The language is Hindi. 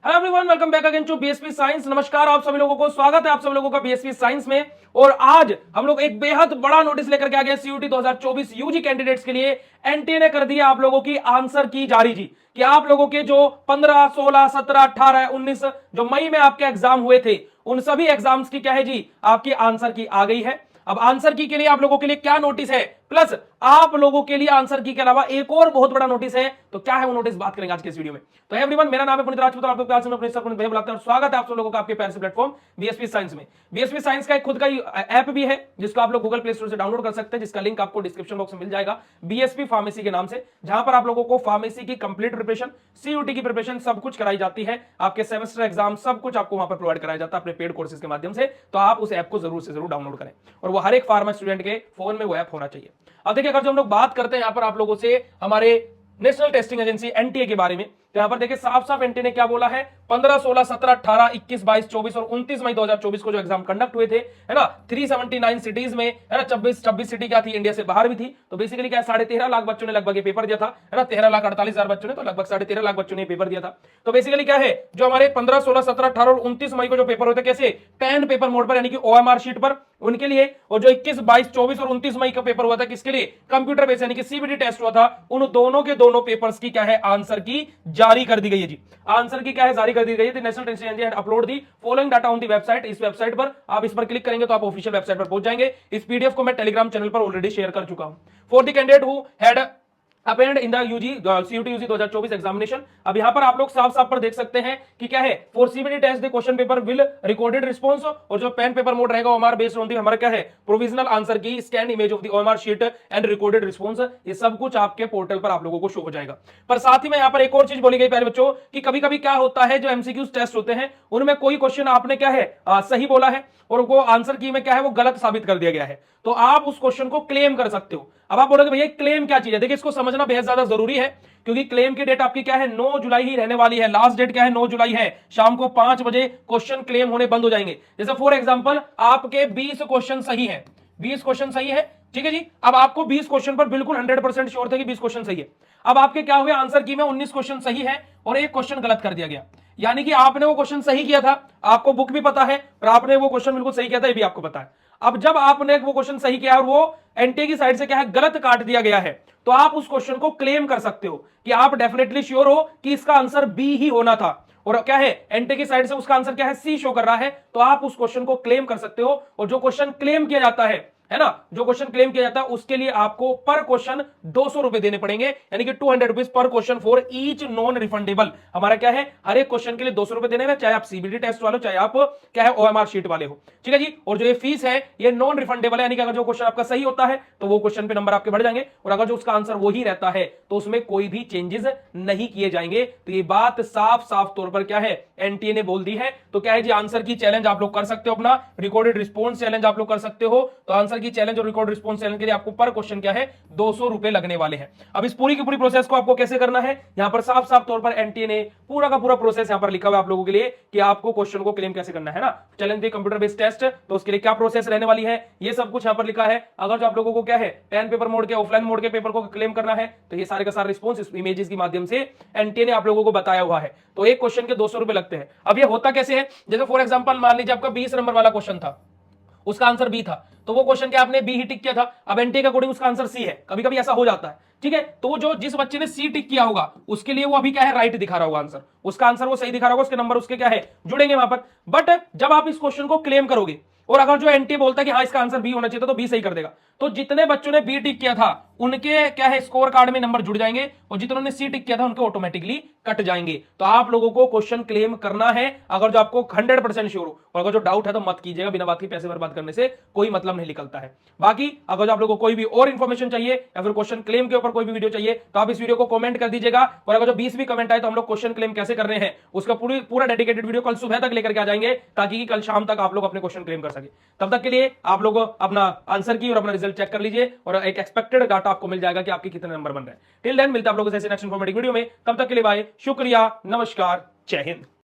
Hello everyone, welcome back again to BSP science. नमस्कार आप सभी लोगों को, स्वागत है आप सभी लोगों का बीएसपी साइंस में। और आज हम लोग एक बेहद बड़ा नोटिस लेकर के आ गए सीयूटी 2024 यूजी कैंडिडेट्स के लिए। एनटीए ने कर दिया आप लोगों की आंसर की जारी जी, कि आप लोगों के जो 15, 16, 17, 18, 19 जो मई में आपके एग्जाम हुए थे, उन सभी एग्जाम्स की क्या है जी, आपकी आंसर की आ गई है। अब आंसर की के लिए आप लोगों के लिए क्या नोटिस है, प्लस आप लोगों के लिए आंसर की के अलावा एक और बहुत बड़ा नोटिस है। तो क्या है वो नोटिस, बात करेंगे आज के इस वीडियो में। तो एवरीवन, मेरा नाम है पुनीत राजपूत और आप लोग प्यार से अपने सर पुनीत भैया बुलाते हैं। स्वागत है आप सब लोगों का आपके प्यार से प्लेटफॉर्म बीएसपी साइंस में। बीएसपी साइंस का एक खुद का ऐप भी है जिसको आप लोग गूगल प्ले स्टोर से डाउनलोड कर सकते हैं, जिसका लिंक आपको डिस्क्रिप्शन बॉक्स में मिल जाएगा, बीएसपी फार्मेसी के नाम से, जहां पर आप लोगों को फार्मेसी की कंप्लीट प्रिपरेशन, सीयूटी की प्रिपरेशन सब कुछ कराई जाती है। आपके सेमेस्टर एग्जाम सब कुछ आपको वहां पर प्रोवाइड कराया जाता है अपने पेड कोर्सेज के माध्यम से। तो आप उस ऐप को जरूर से जरूर डाउनलोड करें और वो हर एक फार्मा स्टूडेंट के फोन में वो ऐप होना चाहिए। अब देखिए, अगर जो हम लोग बात करते हैं यहां पर आप लोगों से हमारे नेशनल टेस्टिंग एजेंसी एनटीए के बारे में, तो यहां पर देखिए साफ साफ एनटीए ने क्या बोला है, 15, 16, 17, 18, 21, 22, 24 और 29 मई 2024 को जो एग्जाम कंडक्ट हुए थे, है ना, 379 सिटीज में, है ना, 26 सिटी क्या थी, इंडिया से बाहर भी थी। तो बेसिकली क्या 13.5 लाख बच्चों ने लगभग ये पेपर दिया था, है ना, 13,48,000 बच्चों ने, तो लगभग 13.5 लाख बच्चों ने पेपर दिया था। तो बेसिकली क्या है, जो हमारे 15, 16, 17, 18 और 29 मई को जो पेपर होते कैसे, पेन पेपर मोड पर, यानी कि ओएमआर शीट पर, उनके लिए। और जो 21, 22, 24 और 29 मई का पेपर हुआ था किसके लिए, कंप्यूटर बेस्ड यानी कि सीबीटी टेस्ट हुआ था, उन दोनों के दोनों पेपर्स की क्या है, आंसर की जारी कर दी गई है जी। आंसर की क्या है, जारी कर दी गई है। National testing agency had upload the following data on the website. इस वेबसाइट पर आप इस पर क्लिक करेंगे तो आप ऑफिशियल वेबसाइट पर पहुंच जाएंगे। इस पीडीएफ को मैं टेलीग्राम चैनल पर ऑलरेडी शेयर कर चुका हूं। For the candidate who had append in the UG CUET UG 2024 examination. अब यहां पर आप लोग साफ साफ पर देख सकते हैं कि क्या है, for CBT test the question paper will recorded response, और जो पेन पेपर मोड रहेगा ओएमआर बेस्ड ऑन दी हमारा क्या है, provisional answer key scan image of the OMR sheet and recorded response. ये सब कुछ आपके पोर्टल पर आप लोगों को शो हो जाएगा। पर साथ ही में यहां पर एक और चीज बोली गई प्यारे बच्चों, कि कभी कभी क्या होता है, जो एमसीक्यूज टेस्ट होते हैं उनमें कोई क्वेश्चन आपने क्या है सही बोला है और वो आंसर की में क्या है वो गलत साबित कर दिया गया है, तो आप उस क्वेश्चन को क्लेम कर सकते हो। अब आप बोलोगे भैया क्लेम क्या चीज है, देखिए इसको समझना बेहद ज्यादा जरूरी है, क्योंकि क्लेम की डेट आपकी क्या है, 9 जुलाई ही रहने वाली है। लास्ट डेट क्या है, 9 जुलाई है। शाम को 5 बजे क्वेश्चन क्लेम होने बंद हो जाएंगे। जैसे फॉर एग्जांपल आपके 20 क्वेश्चन सही है, 20 क्वेश्चन सही है, ठीक है जी। अब आपको 20 क्वेश्चन पर बिल्कुल 100% श्योर थे कि 20 क्वेश्चन सही है। अब आपके क्या हुए, आंसर की में 19 क्वेश्चन सही है और एक क्वेश्चन गलत कर दिया गया। यानी कि आपने वो क्वेश्चन सही किया था, आपको बुक भी पता है, और आपने वो क्वेश्चन बिल्कुल सही किया था, ये भी आपको पता है। अब जब आपने वो क्वेश्चन सही किया और वो एनटीए की साइड से क्या है, गलत काट दिया गया है, तो आप उस क्वेश्चन को क्लेम कर सकते हो कि आप डेफिनेटली श्योर हो कि इसका आंसर बी ही होना था, और क्या है, एनटीए की साइड से उसका आंसर क्या है, सी शो कर रहा है। तो आप उस क्वेश्चन को क्लेम कर सकते हो। और जो क्वेश्चन क्लेम किया जाता है ना, जो क्वेश्चन क्लेम किया जाता है उसके लिए आपको पर क्वेश्चन 200 रुपए देने पड़ेंगे, यानी कि 200 rupees per question for each non refundable. हमारा क्या है, हर एक क्वेश्चन के लिए 200 रुपए देने में, चाहे आप सीबीटी टेस्ट वाले हो, चाहे आप क्या है ओएमआर शीट वाले हो, ठीक है जी। और जो ये फीस है ये नॉन रिफंडेबल है, यानी कि अगर जो क्वेश्चन आपका सही होता है तो वो क्वेश्चन पे नंबर आपके बढ़ जाएंगे, और अगर जो उसका आंसर वही रहता है तो उसमें कोई भी चेंजेस नहीं किए जाएंगे। तो ये बात साफ साफ तौर पर क्या है, एनटीए ने बोल दी है। तो क्या है जी, आंसर की चैलेंज आप लोग कर सकते हो, अपना रिकॉर्डेड रिस्पॉन्स चैलेंज आप लोग कर सकते हो। तो आंसर की चैलेंज और रिकॉर्ड रिस्पॉन्स चैलेंज के लिए आपको पर क्वेश्चन क्या है, 200 रुपए लगने वाले हैं। अब इस पूरी की पूरी प्रोसेस को आपको कैसे करना है, यहां पर साफ साफ तौर पर एनटीए ने पूरा का पूरा प्रोसेस यहां पर लिखा हुआ है आप लोगों के लिए, कि आपको क्वेश्चन को क्लेम कैसे करना है ना। Challenge the computer based test, तो उसके लिए क्या प्रोसेस रहने वाली है, ये सब कुछ यहां पर लिखा है। अगर जो आप लोगों को क्या है, पेन पेपर मोड के ऑफलाइन मोड के पेपर को क्लेम करना है, तो ये सारे का सारा रिस्पॉन्स इस इमेजेस के माध्यम से एनटीए ने आप लोगों को बताया हुआ है। तो एक क्वेश्चन के 200 रुपए लगते हैं। अब ये होता कैसे है, जैसे फॉर एग्जांपल मान लीजिए आपका 20 नंबर वाला क्वेश्चन था, उसका आंसर बी था, तो वो क्वेश्चन के आपने बी ही टिक किया था। अब एनटीए के अकॉर्डिंग उसका आंसर सी है, कभी कभी ऐसा हो जाता है, ठीक है। तो जो जिस बच्चे ने सी टिक किया होगा उसके लिए वो अभी क्या है, राइट दिखा रहा होगा आंसर, उसका आंसर वो सही दिखा रहा होगा, उसके नंबर उसके क्या है, जुड़ेंगे वहां पर। बट जब आप इस क्वेश्चन को क्लेम करोगे और अगर जो एनटीए बोलता है कि हाँ इसका आंसर बी होना चाहिए तो बी सही कर देगा, तो जितने बच्चों ने बी टिक किया था उनके क्या है, स्कोर कार्ड में नंबर जुड़ जाएंगे, और जितनों ने सी टिक किया था उनके ऑटोमेटिकली कट जाएंगे। तो आप लोगों को क्वेश्चन क्लेम करना है, अगर जो आपको 100% श्योर हो, और अगर जो डाउट है तो मत कीजिएगा, बिना बात के पैसे बर्बाद करने से कोई मतलब नहीं निकलता है। बाकी अगर जो आप लोगों को कोई भी और इंफॉर्मेशन चाहिए या फिर क्वेश्चन क्लेम के ऊपर कोई भी वीडियो चाहिए, तो आप इस वीडियो को कमेंट कर दीजिएगा। और अगर जो 20 भी कमेंट आए तो हम लोग क्वेश्चन क्लेम कैसे कर रहे हैं उसका पूरा डेडिकेटेड वीडियो कल सुबह तक लेकर के आ जाएंगे, ताकि कल शाम तक आप लोग अपने क्वेश्चन क्लेम कर सके। तब तक के लिए आप लोग अपना आंसर की और अपना रिजल्ट चेक कर लीजिए, और एक एक्सपेक्टेड डाटा आपको मिल जाएगा कि आपके कितने नंबर बन रहे हैं। टिल देन मिलते हैं आप लोगों से नेक्स्ट इन्फॉर्मेटिव वीडियो में, तब तक के लिए बाय, शुक्रिया, नमस्कार, जय हिंद।